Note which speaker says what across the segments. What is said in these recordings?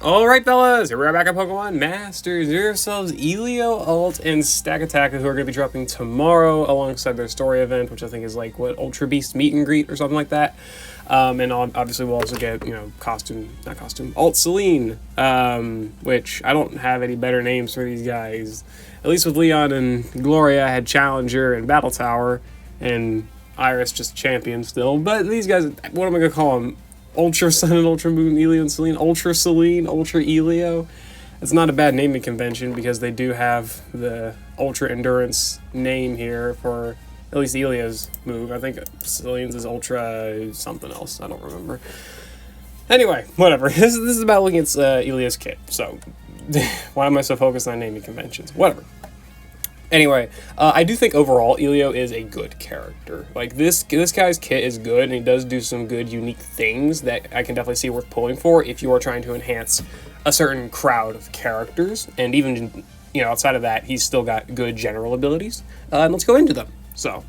Speaker 1: Alright fellas, here we are back at Pokemon Masters. Here yourselves Elio, Alt, and Stakataka, who are going to be dropping tomorrow alongside their story event, which I think is like, what, Ultra Beast Meet and Greet or something like that. And obviously we'll also get, Alt Celine, which I don't have any better names for these guys. At least with Leon and Gloria, I had Challenger and Battle Tower, and Iris just champion still. But these guys, what am I going to call them? Ultra Sun and Ultra Moon, Elio and Celine, Ultra Celine, Ultra Elio. It's not a bad naming convention because they do have the Ultra Endurance name here for at least Elio's move. I think Celine's is Ultra something else. I don't remember. Anyway, whatever. This is about looking at Elio's kit. So why am I so focused on naming conventions? Whatever. Anyway, I do think overall Elio is a good character. Like this guy's kit is good, and he does do some good, unique things that I can definitely see worth pulling for if you are trying to enhance a certain crowd of characters. And even outside of that, he's still got good general abilities. And let's go into them. So,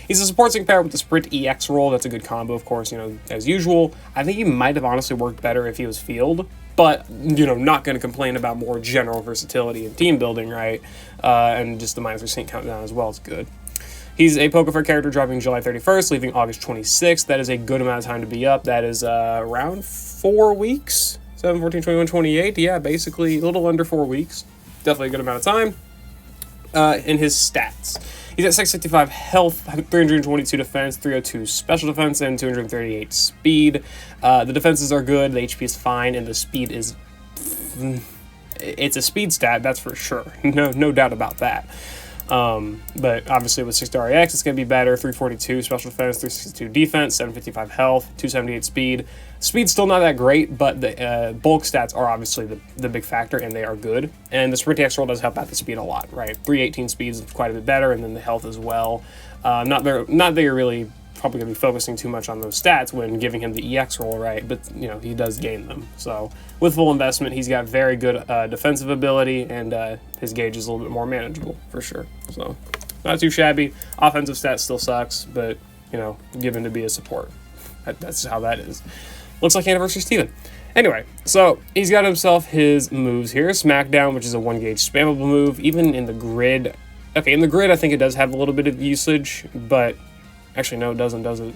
Speaker 1: he's a support sync pair with the Sprint EX roll. That's a good combo, of course. As usual. I think he might have honestly worked better if he was field. But, not going to complain about more general versatility and team building, right? And just the -3 countdown as well is good. He's a PokeFair character dropping July 31st, leaving August 26th. That is a good amount of time to be up. That is around 4 weeks. 7, 14, 21, 28. Yeah, basically a little under 4 weeks. Definitely a good amount of time. In his stats. He's at 655 health, 322 defense, 302 special defense, and 238 speed. The defenses are good, the HP is fine, and the speed is... It's a speed stat, that's for sure. No doubt about that. But obviously with 6 REX, it's going to be better. 342 special defense, 362 defense, 755 health, 278 speed. Speed's still not that great, but the bulk stats are obviously the big factor, and they are good. And the Sprint EX roll does help out the speed a lot, right? 318 speed is quite a bit better, and then the health as well. Not that you're really probably going to be focusing too much on those stats when giving him the EX roll, right? But, he does gain them. So, with full investment, he's got very good defensive ability, and his gauge is a little bit more manageable, for sure. So, not too shabby. Offensive stats still sucks, but, given to be a support. That's how that is. Looks like Anniversary Steven. Anyway, so he's got himself his moves here. Smackdown, which is a 1-gauge spammable move. Even in the grid. Okay, in the grid, I think it does have a little bit of usage, but... Actually, no, it doesn't, does it?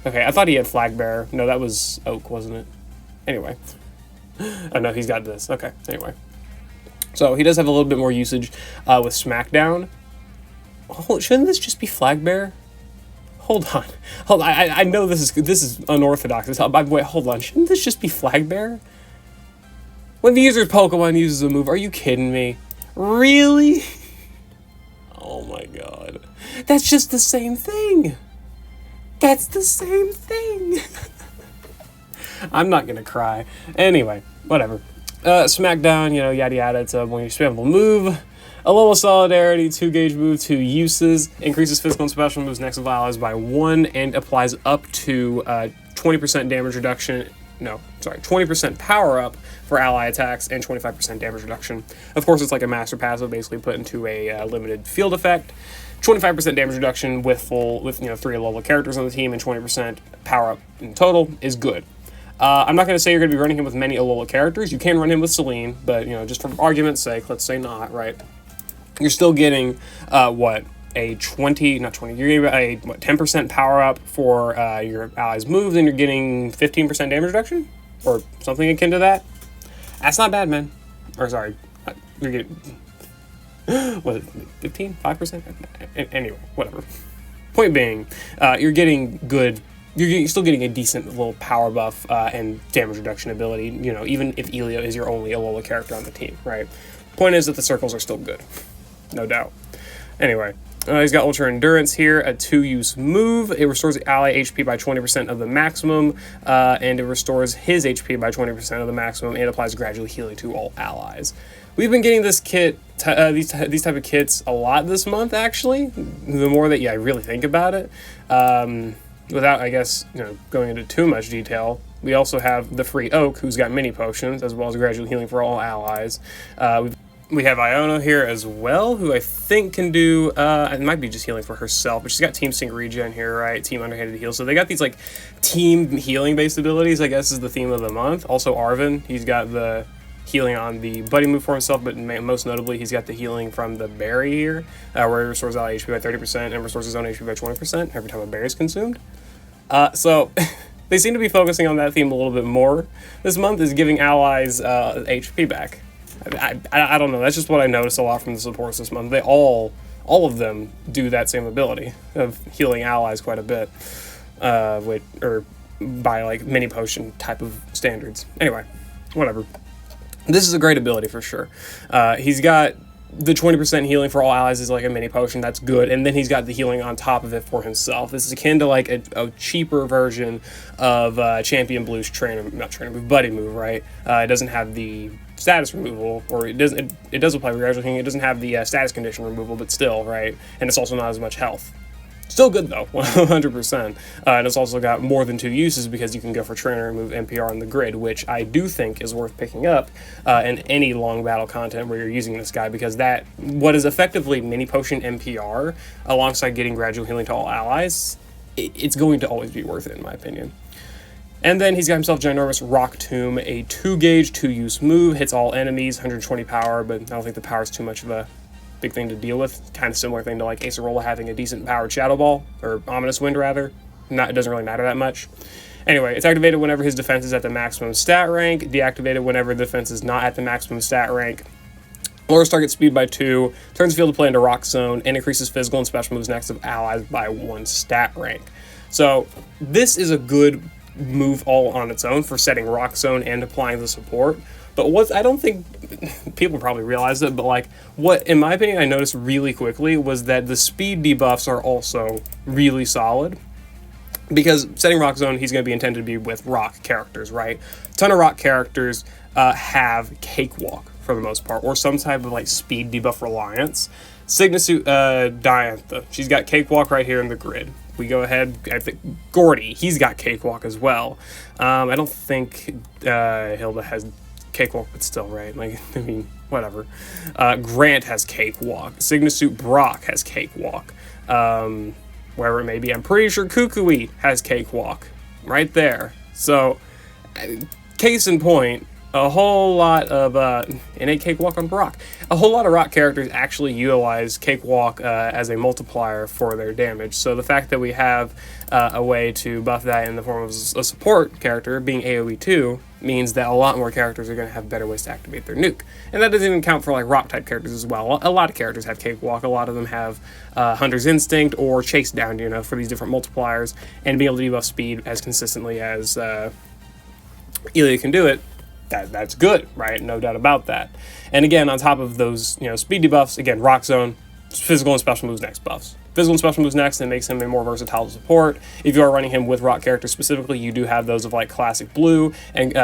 Speaker 1: Okay, I thought he had Flag Bearer. No, that was Oak, wasn't it? Anyway. Oh, no, he's got this. Okay, anyway. So, he does have a little bit more usage with Smackdown. Oh, shouldn't this just be Flag Bearer? Hold on. I know this is unorthodox. Wait, hold on. Shouldn't this just be Flag Bearer? When the user's Pokemon uses a move, are you kidding me? Really? Oh my god. That's just the same thing. That's the same thing. I'm not gonna cry. Anyway, whatever. Smackdown, yada yada. It's a 1-gauge spammable move. A level of Solidarity, 2-gauge move, 2 uses. Increases physical and special moves next level allies by 1 and applies up to 20% damage reduction. No, sorry, 20% power up for ally attacks and 25% damage reduction. Of course, it's like a master passive, basically put into a limited field effect. 25% damage reduction with 3 level characters on the team and 20% power up in total is good. I'm not going to say you're going to be running him with many Alola characters. You can run him with Celine, but just for argument's sake, let's say not, right? You're still getting a 10% power up for your allies' moves, and you're getting 15% damage reduction or something akin to that. That's not bad, man. Or sorry, you're getting was it 15, 5%? Anyway, whatever. Point being, you're getting good. You're still getting a decent little power buff and damage reduction ability. Even if Elio is your only Alola character on the team, right? Point is that the circles are still good, no doubt. Anyway. He's got Ultra Endurance here, a 2-use move. It restores the ally HP by 20% of the maximum, and it restores his HP by 20% of the maximum, and applies gradual healing to all allies. We've been getting this kit, these type of kits a lot this month, actually. The more that I really think about it. Without, I guess, going into too much detail, we also have the free Oak, who's got mini potions, as well as gradual healing for all allies. We have Iono here as well, who I think can do, it might be just healing for herself, but she's got Team Sync Regen here, right? Team Underhanded Heal. So they got these, team healing-based abilities, I guess, is the theme of the month. Also, Arvin, he's got the healing on the buddy move for himself, but most notably, he's got the healing from the berry here, where he restores ally HP by 30% and restores his own HP by 20% every time a berry is consumed. So they seem to be focusing on that theme a little bit more this month, is giving allies HP back. I don't know, that's just what I noticed a lot from the supports this month. They all of them do that same ability of healing allies quite a bit, or by like mini potion type of standards. Anyway, whatever. This is a great ability for sure. He's got the 20% healing for all allies is like a mini potion, that's good, and then he's got the healing on top of it for himself. This is akin to like a cheaper version of Champion Blue's buddy move, right? It doesn't have the status removal, or it does apply gradual healing. It doesn't have the status condition removal, but still, right? And it's also not as much health. Still good though, 100%. And it's also got more than 2 uses because you can go for trainer and move NPR on the grid, which I do think is worth picking up in any long battle content where you're using this guy, because that, what is effectively mini potion NPR alongside getting gradual healing to all allies, it's going to always be worth it in my opinion. And then he's got himself Ginormous Rock Tomb, a 2-gauge, 2-use move, hits all enemies, 120 power, but I don't think the power is too much of a big thing to deal with. Kind of similar thing to like Acerola having a decent powered Shadow Ball, or Ominous Wind rather. It doesn't really matter that much. Anyway, it's activated whenever his defense is at the maximum stat rank, deactivated whenever the defense is not at the maximum stat rank, lowers target speed by 2, turns field of play into Rock Zone, and increases physical and special moves next of allies by 1 stat rank. So this is a good move all on its own for setting Rock Zone and applying the support. But what I don't think people probably realize it, but like what, in my opinion, I noticed really quickly was that the speed debuffs are also really solid. Because setting Rock Zone, he's going to be intended to be with rock characters, right? A ton of rock characters have Cakewalk for the most part, or some type of like speed debuff reliance. Cygnus Diantha, she's got Cakewalk right here in the grid. We go ahead, I think Gordy, he's got Cakewalk as well. I don't think Hilda has Cakewalk, but still, right? Like, I mean, whatever. Grant has Cakewalk. Cygnus Brock has Cakewalk. Wherever it may be, I'm pretty sure Kukui has Cakewalk. Right there. So, case in point, a whole lot of innate Cakewalk on Brock. A whole lot of rock characters actually utilize Cakewalk as a multiplier for their damage. So the fact that we have a way to buff that in the form of a support character being AoE 2 means that a lot more characters are going to have better ways to activate their nuke. And that doesn't even count for like rock type characters as well. A lot of characters have Cakewalk. A lot of them have Hunter's Instinct or Chase Down, you know, for these different multipliers, and being able to debuff speed as consistently as Elio can do it. That's good, right? No doubt about that. And again, on top of those, you know, speed debuffs, again, Rock Zone, physical and special moves next buffs. Physical and special moves next, and makes him a more versatile support. If you are running him with rock characters specifically, you do have those of like Classic Blue and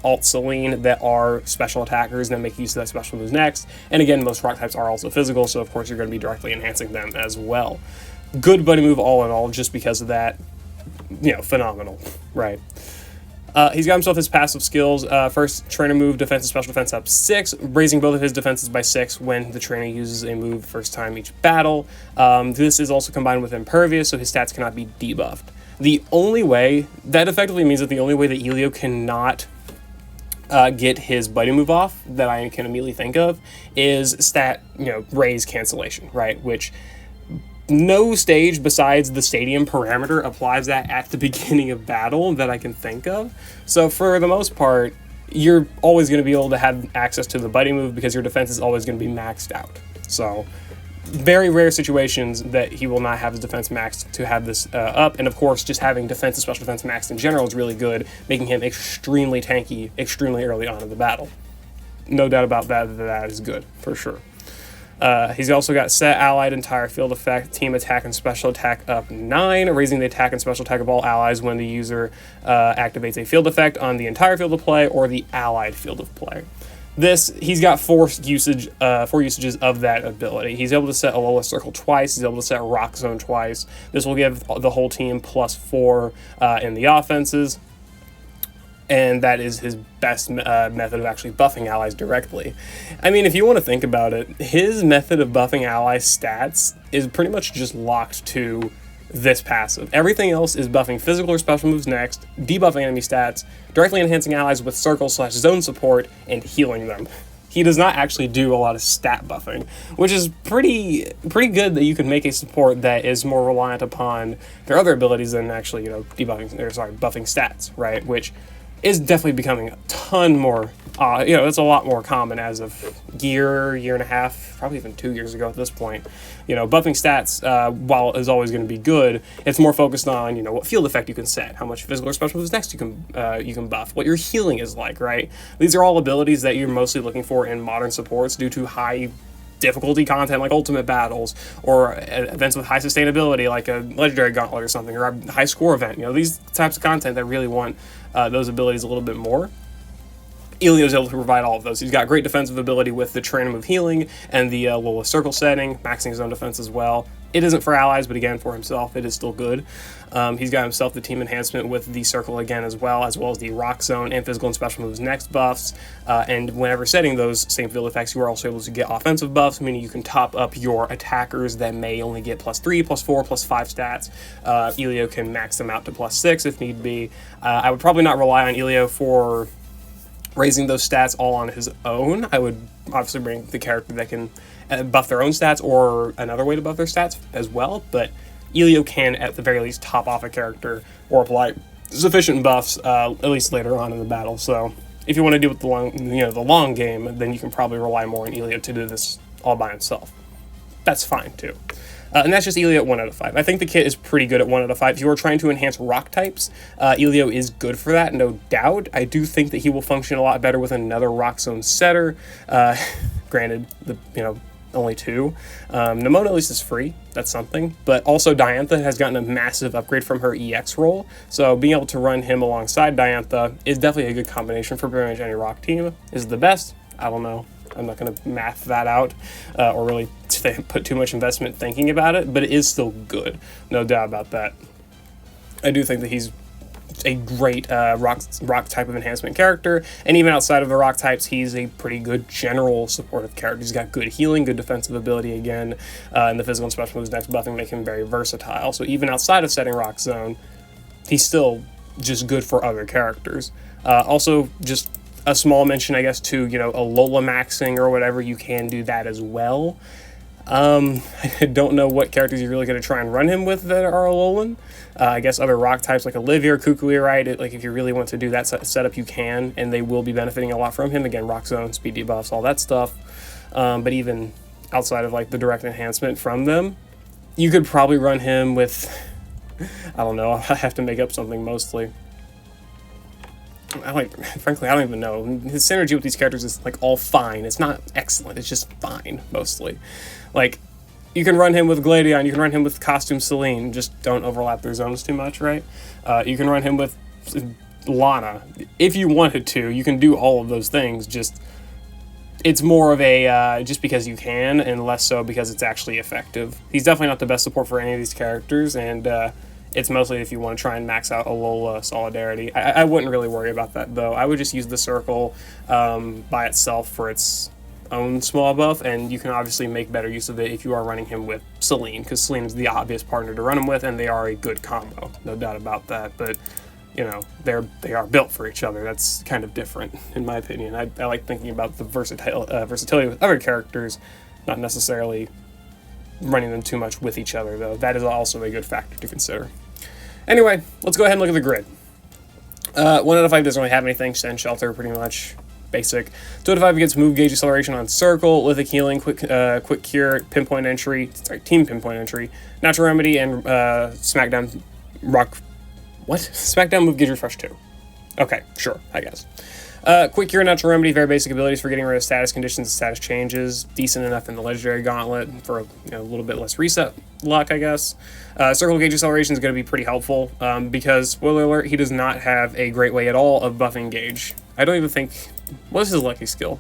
Speaker 1: Alt Celine that are special attackers that make use of that special moves next. And again, most rock types are also physical, so of course you're going to be directly enhancing them as well. Good buddy move all in all, just because of that, you know, phenomenal, right? He's got himself his passive skills. First, trainer move, defense and special defense up 6, raising both of his defenses by 6 when the trainer uses a move first time each battle. This is also combined with impervious, so his stats cannot be debuffed. The only way, that effectively means that the only way that Elio cannot get his buddy move off that I can immediately think of is stat, you know, raise cancellation, right? Which no stage besides the stadium parameter applies that at the beginning of battle that I can think of. So for the most part, you're always going to be able to have access to the buddy move because your defense is always going to be maxed out. So very rare situations that he will not have his defense maxed to have this up. And of course, just having defense and special defense maxed in general is really good, making him extremely tanky extremely early on in the battle. No doubt about that, that is good, for sure. He's also got set allied entire field effect, team attack and special attack up 9, raising the attack and special attack of all allies when the user activates a field effect on the entire field of play or the allied field of play. He's got four usages of that ability. He's able to set Alola Circle twice. He's able to set Rock Zone twice. This will give the whole team +4 in the offenses. And that is his best method of actually buffing allies directly. I mean, if you want to think about it, his method of buffing allies' stats is pretty much just locked to this passive. Everything else is buffing physical or special moves next, debuffing enemy stats, directly enhancing allies with circle/zone support, and healing them. He does not actually do a lot of stat buffing, which is pretty good that you can make a support that is more reliant upon their other abilities than actually, buffing stats, right? Which is definitely becoming a ton more, it's a lot more common as of year and a half, probably even 2 years ago at this point. Buffing stats, while is always going to be good, it's more focused on, what field effect you can set, how much physical or special moves next you can buff, what your healing is like, right? These are all abilities that you're mostly looking for in modern supports due to high difficulty content like ultimate battles or events with high sustainability like a legendary gauntlet or something, or a high score event. These types of content that really want those abilities a little bit more. Elio's able to provide all of those. He's got great defensive ability with the trainer move healing and the Lola circle setting, maxing his own defense as well. It isn't for allies, but again, for himself, it is still good. He's got himself the team enhancement with the circle again as well as the rock zone and physical and special moves next buffs. And whenever setting those same field effects, you are also able to get offensive buffs, meaning you can top up your attackers that may only get +3, +4, +5 stats. Elio can max them out to +6 if need be. I would probably not rely on Elio for raising those stats all on his own. I would obviously bring the character that can buff their own stats or another way to buff their stats as well, but Elio can at the very least top off a character or apply sufficient buffs at least later on in the battle. So if you want to do it the long game, then you can probably rely more on Elio to do this all by himself. That's fine too. And that's just Elio at 1 out of 5. I think the kit is pretty good at 1 out of 5. If you are trying to enhance rock types, Elio is good for that, no doubt. I do think that he will function a lot better with another rock zone setter. Granted, only 2. Nimona at least is free. That's something. But also Diantha has gotten a massive upgrade from her EX role. So being able to run him alongside Diantha is definitely a good combination for pretty much any rock team. Is it the best? I don't know. I'm not going to math that out or really put too much investment thinking about it, but it is still good. No doubt about that. I do think that he's a great rock type of enhancement character, and even outside of the rock types, he's a pretty good general supportive character. He's got good healing, good defensive ability again, and the physical and special moves next buffing make him very versatile. So even outside of setting rock zone, he's still just good for other characters. Also, just a small mention, I guess, to, a Lola maxing or whatever, you can do that as well. I don't know what characters you're really going to try and run him with that are Alolan. I guess other rock types like Olivia or Kukui, right? If you really want to do that setup, you can, and they will be benefiting a lot from him. Again, rock zone, speed debuffs, all that stuff. But even outside of the direct enhancement from them, you could probably run him with, I don't know, I have to make up something mostly. Frankly, I don't even know. His synergy with these characters is all fine. It's not excellent. It's just fine, mostly. You can run him with Gladion. You can run him with Costume Celine. Just don't overlap their zones too much, right? You can run him with Lana. If you wanted to, you can do all of those things. Just, it's more of a just because you can, and less so because it's actually effective. He's definitely not the best support for any of these characters, and it's mostly if you want to try and max out a Alola Solidarity. I wouldn't really worry about that, though. I would just use the circle by itself for its own small buff, and you can obviously make better use of it if you are running him with Celine, because Celine is the obvious partner to run him with, and they are a good combo. No doubt about that, but, they are built for each other. That's kind of different, in my opinion. I like thinking about the versatility with other characters, not necessarily running them too much with each other, though. That is also a good factor to consider. Anyway, let's go ahead and look at the grid. 1 out of 5 doesn't really have anything. Send Shelter, pretty much basic. 2 out of 5 gets Move Gauge Acceleration on Circle, Lithic Healing, Quick Cure, Team Pinpoint Entry, Natural Remedy, and Smackdown Smackdown Move Gauge Refresh 2. Okay, sure, I guess. Quick Cure, Natural Remedy, very basic abilities for getting rid of status conditions and status changes. Decent enough in the Legendary Gauntlet for a little bit less reset luck, I guess. Circle Gauge Acceleration is going to be pretty helpful because, spoiler alert, he does not have a great way at all of buffing Gauge. I don't even think... What is his lucky skill?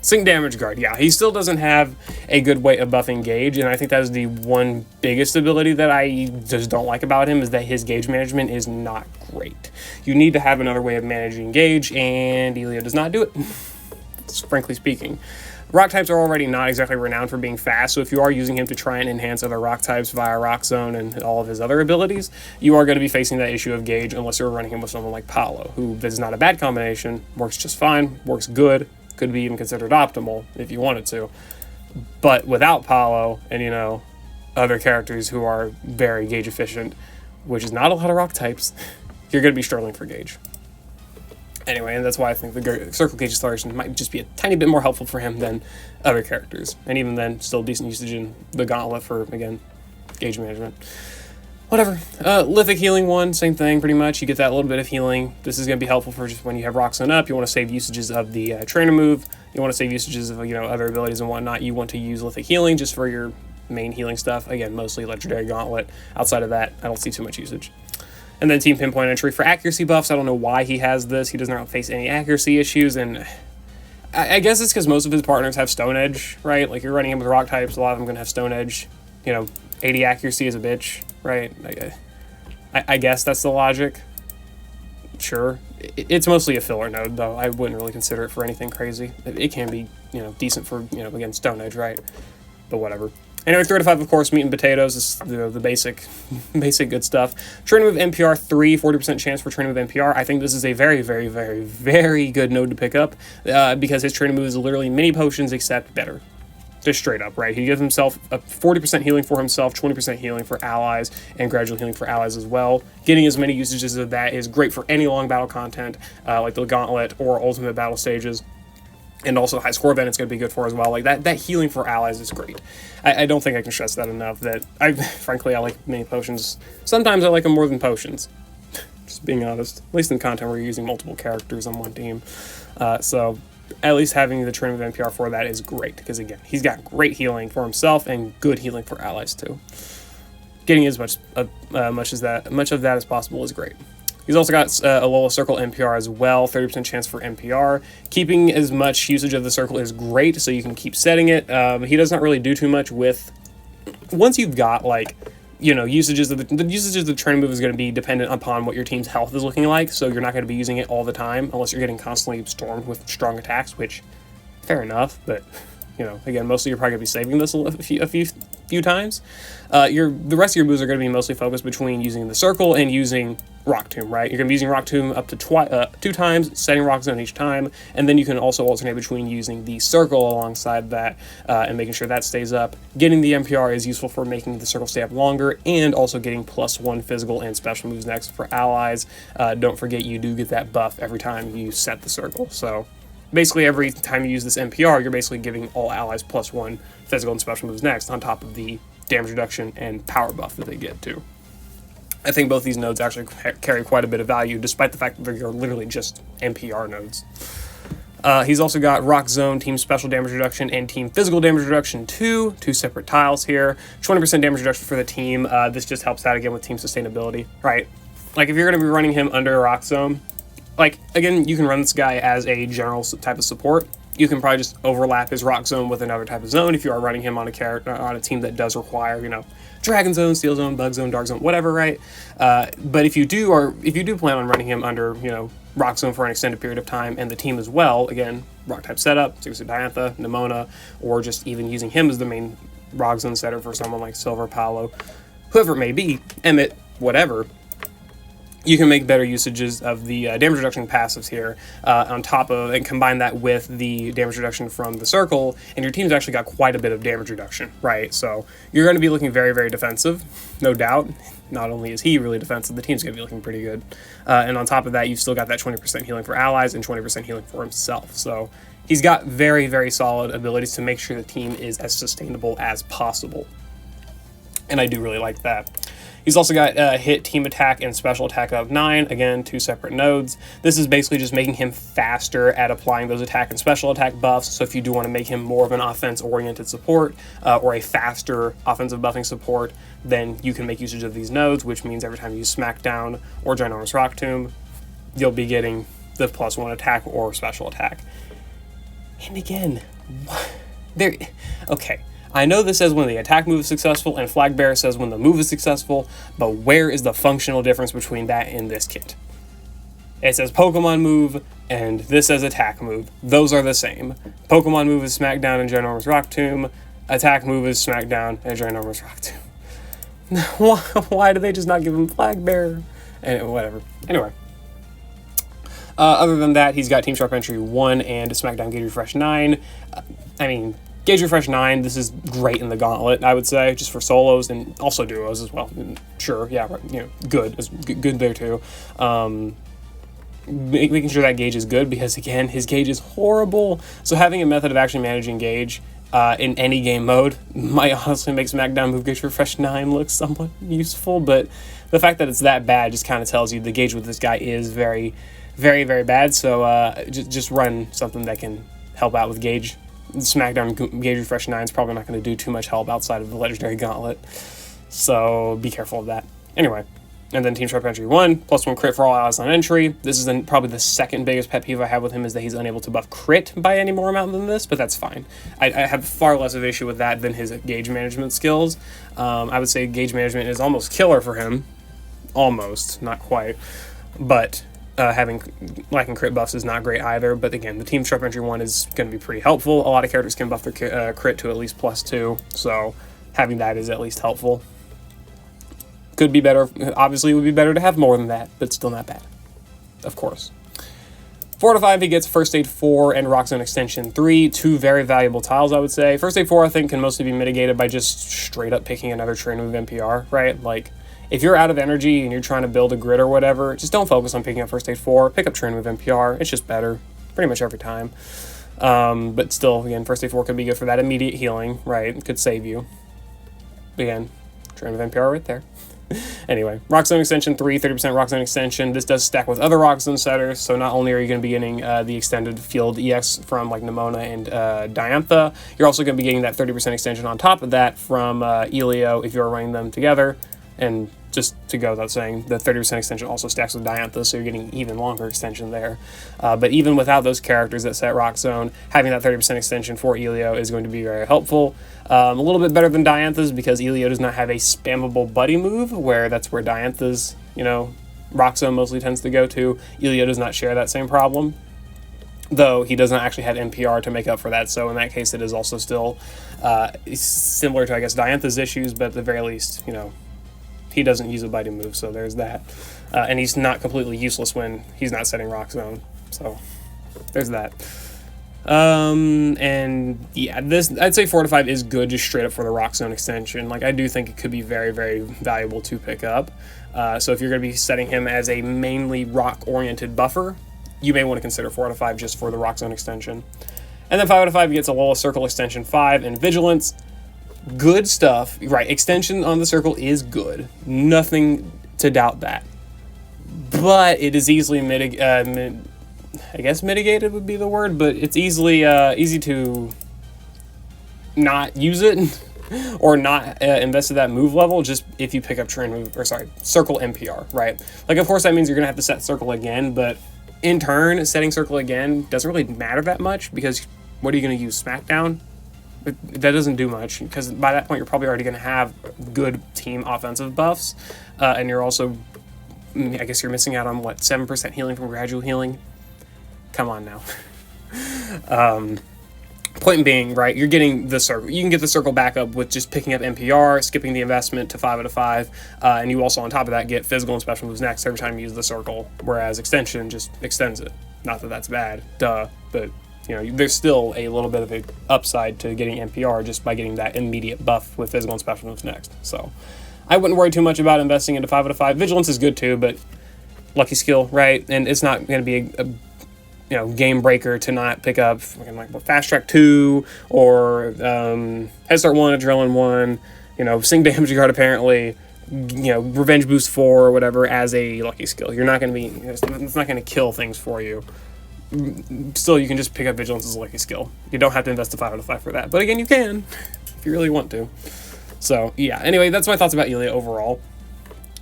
Speaker 1: Sync Damage Guard. Yeah, he still doesn't have a good way of buffing Gauge, and I think that is the one biggest ability that I just don't like about him, is that his Gauge management is not great. You need to have another way of managing Gauge, and Elio does not do it. frankly speaking. Rock types are already not exactly renowned for being fast, so if you are using him to try and enhance other rock types via Rock Zone and all of his other abilities, you are going to be facing that issue of gauge unless you're running him with someone like Paolo, who is not a bad combination, works just fine, works good, could be even considered optimal if you wanted to. But without Paolo and, other characters who are very gauge efficient, which is not a lot of rock types, you're going to be struggling for gauge. Anyway, and that's why I think the Circle Gauge Acceleration might just be a tiny bit more helpful for him than other characters. And even then, still decent usage in the Gauntlet for, again, gauge management. Whatever. Lithic Healing 1, same thing, pretty much. You get that little bit of healing. This is going to be helpful for just when you have Rock Zone up. You want to save usages of the Trainer move. You want to save usages of, other abilities and whatnot. You want to use Lithic Healing just for your main healing stuff. Again, mostly Legendary Gauntlet. Outside of that, I don't see too much usage. And then Team Pinpoint Entry for accuracy buffs. I don't know why he has this. He does not face any accuracy issues, and I guess it's because most of his partners have Stone Edge, right? Like, you're running him with rock types, a lot of them are going to have Stone Edge. 80 accuracy is a bitch, right? I guess that's the logic. Sure. It's mostly a filler node, though. I wouldn't really consider it for anything crazy. It can be, decent for, again, Stone Edge, right? But whatever. Anyway, 3 to 5, of course, meat and potatoes is the basic good stuff. Training move NPR 3, 40% chance for training move NPR. I think this is a very, very, very, very good node to pick up because his training move is literally mini potions except better. Just straight up, right? He gives himself a 40% healing for himself, 20% healing for allies, and gradual healing for allies as well. Getting as many usages of that is great for any long battle content, like the Gauntlet or Ultimate Battle stages. And also high score event it's going to be good for as well. Like that healing for allies is great. I don't think I can stress that enough. That frankly I like mini potions. Sometimes I like them more than potions. Just being honest. At least in content where you're using multiple characters on one team. So at least having the training of NPR for that is great because again he's got great healing for himself and good healing for allies too. Getting as much of that as possible is great. He's also got Alola Circle NPR as well, 30% chance for NPR. Keeping as much usage of the circle is great, so you can keep setting it. He does not really do too much with... Once you've got, usages of the training move is going to be dependent upon what your team's health is looking like, so you're not going to be using it all the time, unless you're getting constantly stormed with strong attacks, which, fair enough, but... again, mostly you're probably going to be saving this a few times. The rest of your moves are going to be mostly focused between using the circle and using Rock Tomb, right? You're going to be using Rock Tomb up to 2 times, setting Rock Zone each time, and then you can also alternate between using the circle alongside that and making sure that stays up. Getting the NPR is useful for making the circle stay up longer and also getting +1 physical and special moves next for allies. Don't forget you do get that buff every time you set the circle, so... Basically, every time you use this NPR, you're basically giving all allies +1 physical and special moves next, on top of the damage reduction and power buff that they get, too. I think both these nodes actually carry quite a bit of value, despite the fact that they're literally just NPR nodes. He's also got Rock Zone, Team Special Damage Reduction, and Team Physical Damage Reduction, two separate tiles here. 20% damage reduction for the team. This just helps out, again, with team sustainability, right? Like, if you're going to be running him under Rock Zone... again, you can run this guy as a general type of support. You can probably just overlap his Rock Zone with another type of zone if you are running him on a team that does require, Dragon Zone, Steel Zone, Bug Zone, Dark Zone, whatever, right? But if you do plan on running him under, Rock Zone for an extended period of time, and the team as well, again, Rock type setup, Suicide Diantha, Nimona, or just even using him as the main Rock Zone setter for someone like Silver, Paolo, whoever it may be, Emmett, whatever, you can make better usages of the damage reduction passives here on top of, and combine that with the damage reduction from the circle, and your team's actually got quite a bit of damage reduction, right? So you're going to be looking very, very defensive, no doubt. Not only is he really defensive, the team's going to be looking pretty good. And on top of that, you've still got that 20% healing for allies and 20% healing for himself. So he's got very, very solid abilities to make sure the team is as sustainable as possible. And I do really like that. He's also got hit, team attack, and special attack of 9. Again, 2 separate nodes. This is basically just making him faster at applying those attack and special attack buffs. So if you do want to make him more of an offense-oriented support or a faster offensive buffing support, then you can make usage of these nodes, which means every time you use Smackdown or Ginormous Rock Tomb, you'll be getting the +1 attack or special attack. And again, okay. I know this says when the attack move is successful, and Flag Bearer says when the move is successful, but where is the functional difference between that and this kit? It says Pokemon move, and this says attack move. Those are the same. Pokemon move is Smackdown and Ginormous Rock Tomb. Attack move is Smackdown and Ginormous Rock Tomb. Why do they just not give him Flag Bearer? And whatever. Anyway. Other than that, he's got Team Sharp Entry 1 and Smackdown Gauge Refresh 9. I mean, Gauge Refresh 9, this is great in the Gauntlet, I would say, just for solos and also duos as well. Sure, yeah, good. It's good there too. Making sure that gauge is good because, again, his gauge is horrible. So having a method of actually managing gauge in any game mode might honestly make Smackdown move Gauge Refresh 9 look somewhat useful, but the fact that it's that bad just kind of tells you the gauge with this guy is very, very, very bad. So just run something that can help out with gauge. Smackdown Gauge Refresh 9 is probably not going to do too much help outside of the Legendary Gauntlet, so be careful of that. Anyway, and then Team Sharp Entry 1, +1 crit for all allies on entry. This is probably the second biggest pet peeve I have with him, is that he's unable to buff crit by any more amount than this, but that's fine. I have far less of an issue with that than his gauge management skills. I would say gauge management is almost killer for him. Almost, not quite. But lacking crit buffs is not great either. But again, the Team Sharp Entry 1 is going to be pretty helpful. A lot of characters can buff their crit to at least +2, so having that is at least helpful. Could be better. Obviously, it would be better to have more than that, but still not bad, of course. 4 to 5, he gets First Aid 4 and Rock Zone Extension 3, 2 very valuable tiles, I would say. First Aid 4, I think, can mostly be mitigated by just straight up picking another Train Move NPR, right? Like, if you're out of energy and you're trying to build a grid or whatever, just don't focus on picking up First Aid 4, pick up Train Move NPR. It's just better, pretty much every time. But still, again, First Aid 4 could be good for that immediate healing, right? It could save you. But again, Train Move NPR right there. Anyway, Rock Zone Extension 3, 30% Rock Zone Extension. This does stack with other Rock Zone setters, so not only are you going to be getting the extended field EX from like Nemona and Diantha, you're also going to be getting that 30% extension on top of that from Elio if you're running them together. And just to go without saying, the 30% extension also stacks with Diantha, so you're getting even longer extension there. But even without those characters that set Rock Zone, having that 30% extension for Elio is going to be very helpful. A little bit better than Diantha's because Elio does not have a spammable buddy move, where that's where Diantha's, Rock Zone mostly tends to go to. Elio does not share that same problem, though he does not actually have NPR to make up for that, so in that case it is also still similar to, I guess, Diantha's issues, but at the very least, he doesn't use a biting move, so there's that. And he's not completely useless when he's not setting Rock Zone, so there's that. And yeah, this, I'd say 4 to 5 is good just straight up for the Rock Zone extension. Like, I do think it could be very, very valuable to pick up. So if you're going to be setting him as a mainly rock-oriented buffer, you may want to consider 4 to 5 just for the Rock Zone extension. And then 5 to 5 gets Alola Circle Extension 5 and Vigilance. Good stuff, right? Extension on the circle is good. Nothing to doubt that. But it is easily mitigated would be the word, but it's easy to not use it or not invest at that move level just if you pick up circle NPR, right? Like, of course that means you're gonna have to set circle again, but in turn, setting circle again doesn't really matter that much because what are you gonna use, Smackdown? That doesn't do much because by that point you're probably already going to have good team offensive buffs, and you're also, I guess you're missing out on 7% healing from gradual healing. Come on now. Point being, right, you're getting the circle. You can get the circle back up with just picking up NPR, skipping the investment to 5 out of 5, and you also on top of that get physical and special moves next every time you use the circle, whereas extension just extends it. Not that that's bad, but there's still a little bit of an upside to getting NPR just by getting that immediate buff with physical and special moves next. So I wouldn't worry too much about investing into 5 out of 5. Vigilance is good too, but lucky skill, right? And it's not going to be a game breaker to not pick up Fast Track 2 or Head Start 1, Adrenaline 1, Sing Damage Guard apparently, Revenge Boost 4 or whatever as a lucky skill. You're not going to be, it's not going to kill things for you. Still, you can just pick up Vigilance as a lucky skill. You don't have to invest a 5 out of 5 for that. But again, you can, if you really want to. So, yeah. Anyway, that's my thoughts about Elio overall.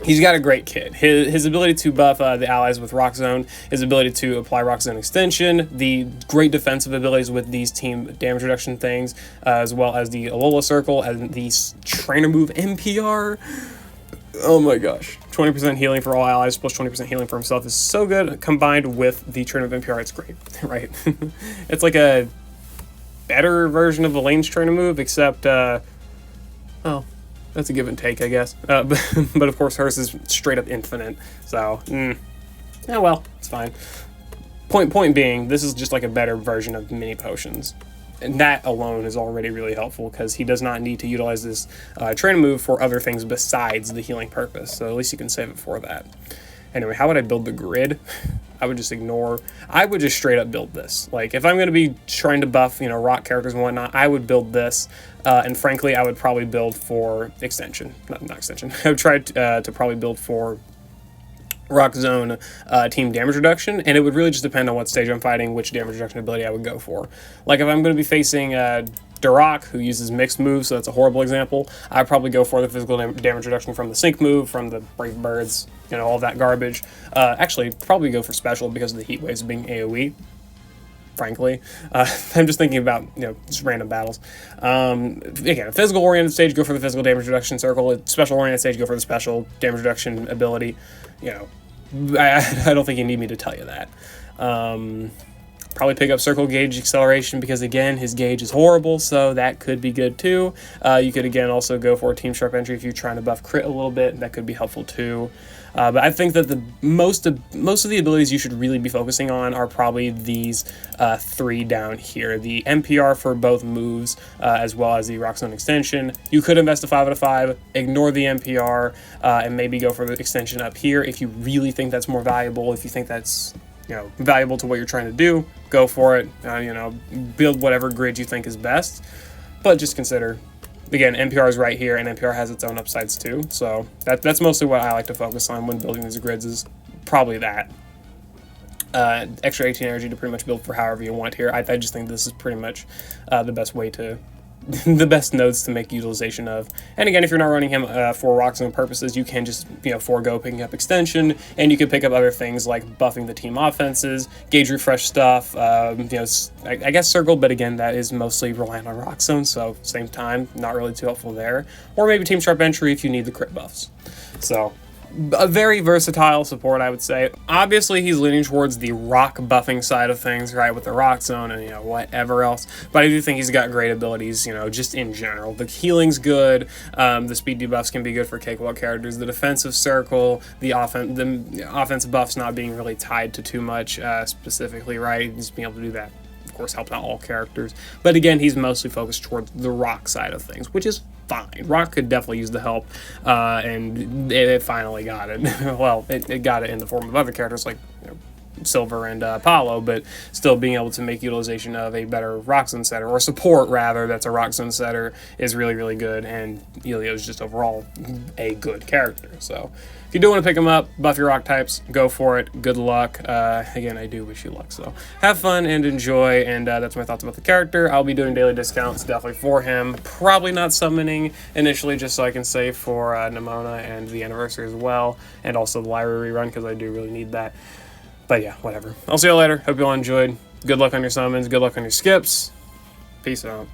Speaker 1: He's got a great kit. His ability to buff the allies with Rock Zone, his ability to apply Rock Zone Extension, the great defensive abilities with these team damage reduction things, as well as the Alola Circle, and the Trainer Move NPR. Oh my gosh. 20% healing for all allies plus 20% healing for himself is so good. Combined with the Train of NPR, it's great, right? It's like a better version of the Lane's Trainer move, except, well, that's a give and take, I guess. But of course, hers is straight up infinite, so, yeah, well, it's fine. Point being, this is just like a better version of mini potions. And that alone is already really helpful because he does not need to utilize this trainer move for other things besides the healing purpose. So at least you can save it for that. Anyway, how would I build the grid? I would just straight up build this. Like, if I'm going to be trying to buff, rock characters and whatnot, I would build this. And frankly, I would probably build for extension. Not extension. I would try to probably build for Rock Zone team damage reduction, and it would really just depend on what stage I'm fighting, which damage reduction ability I would go for. Like, if I'm going to be facing Darok, who uses mixed moves, so that's a horrible example, I'd probably go for the physical damage reduction from the Sync move, from the Brave Birds, all that garbage. Actually, probably go for special because of the Heat Waves being AoE. Frankly, I'm just thinking about just random battles. Again, a physical oriented stage, go for the physical damage reduction circle. A special oriented stage, go for the special damage reduction ability. I don't think you need me to tell you that. Probably pick up circle gauge acceleration because again his gauge is horrible, so that could be good too. You could again also go for team sharp entry if you're trying to buff crit a little bit. That could be helpful too. But I think that the most of the abilities you should really be focusing on are probably these three down here. The NPR for both moves, as well as the Rock Zone extension. You could invest a 5 out of 5, ignore the NPR, and maybe go for the extension up here if you really think that's more valuable. If you think that's valuable to what you're trying to do, go for it. Build whatever grid you think is best. But just consider, again, NPR is right here, and NPR has its own upsides too. So that's mostly what I like to focus on when building these grids, is probably that. Extra 18 energy to pretty much build for however you want here. I just think this is pretty much the best way to the best nodes to make utilization of. And again, if you're not running him for Rock Zone purposes, you can just forego picking up extension, and you can pick up other things like buffing the team offenses, gauge refresh stuff, I guess circle, but again, that is mostly reliant on Rock Zone, so same time, not really too helpful there. Or maybe team sharp entry if you need the crit buffs. So a very versatile support, I would say. Obviously, he's leaning towards the rock buffing side of things, right, with the Rock Zone and, whatever else. But I do think he's got great abilities, just in general. The healing's good. The speed debuffs can be good for cakewalk characters. The defensive circle, the offensive buffs not being really tied to too much specifically, right? Just being able to do that, of course, helps out all characters. But again, he's mostly focused towards the rock side of things, which is fine. Rock could definitely use the help, and it finally got it. Well, it got it in the form of other characters like Silver and Apollo, but still being able to make utilization of a better Rock Zone setter, or support rather, that's a Rock Zone setter, is really, really good, and Elio is just overall a good character. So if you do want to pick him up, buff your rock types, go for it. Good luck. Again, I do wish you luck, so have fun and enjoy, and that's my thoughts about the character. I'll be doing daily discounts definitely for him. Probably not summoning initially, just so I can save for Nimona and the anniversary as well, and also the library rerun, because I do really need that. But yeah, whatever. I'll see you later. Hope you all enjoyed. Good luck on your summons. Good luck on your skips. Peace out.